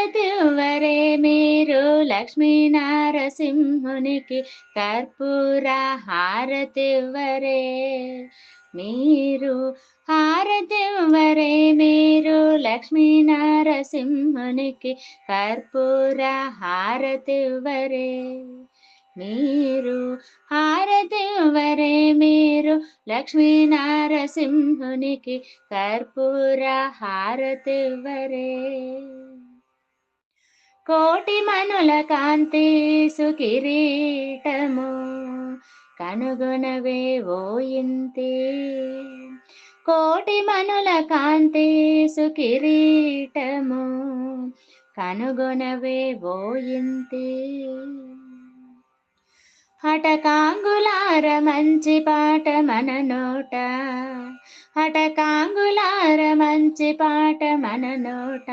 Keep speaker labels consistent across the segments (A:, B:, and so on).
A: హారతివ్వరే మీరు లక్ష్మీ నారసింహునికి కర్పూర హారతివ్వరే మీరు హారతివ్వరే మీరు లక్ష్మీ నారసింహునికి కర్పూర హారతివ్వరే మీరు హారతివ్వరే మీరు లక్ష్మీ నారసింహునికి కర్పూర హారతివ్వరే కోటి మనుల కాంతి సుకిరీటము కనుగొనవే ఓయింతి కోటి మనుల కాంతి సుకిరీటము కనుగొనవే ఓయింతి హఠకాంగులార మంచి పాట మన నోట హఠకాంగులార మంచి పాట మన నోట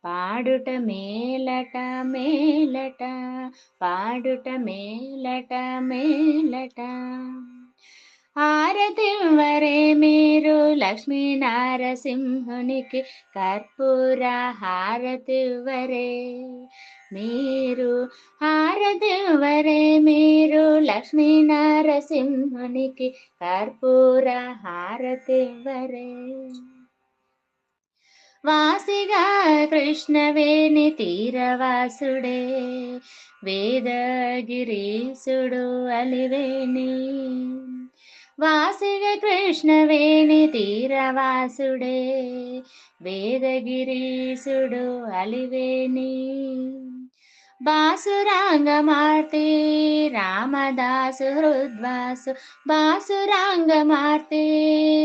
A: పాడుట మేలట మేలట పాడుట మేలట మేలట హారతివ్వరే మీరు లక్ష్మీ నారసింహునికి కర్పూర హారతివ్వరే మీరు హారతివ్వరే మీరు లక్ష్మీ నారసింహునికి కర్పూర హారతివ్వరే వాసిగా కృష్ణవేణి తీరవాసుడే వేదగిరీసుడు అలివేణి వాసిగా కృష్ణవేణి తీరవాసుడే వేదగిరీసుడు అలివేణి బాసురాంగమార్తి రామదాసు హృద్వాసు బాసురాంగమార్తి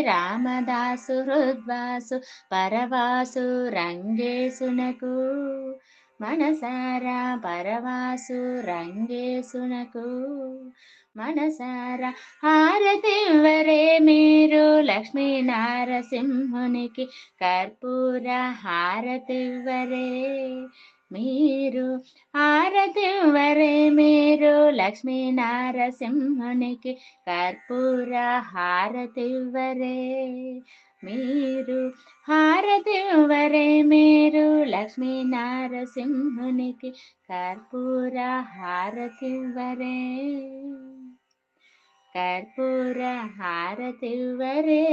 A: రామదాసు హృద్వాసు పరవాసు రంగేసునకు మనసారా పరవాసు రంగేసునకు మనసారా హారతివ్వరే మీరు లక్ష్మీ నారసింహునికి కర్పూర హారతివ్వరే మీరు హారతివ్వరే మీరు లక్ష్మీ నారసింహునికి కర్పూర హారతివ్వరే మీరు హారతివ్వరే మీరు లక్ష్మీ నారసింహునికి కర్పూర హారతివ్వరే కర్పూర హారతివ్వరే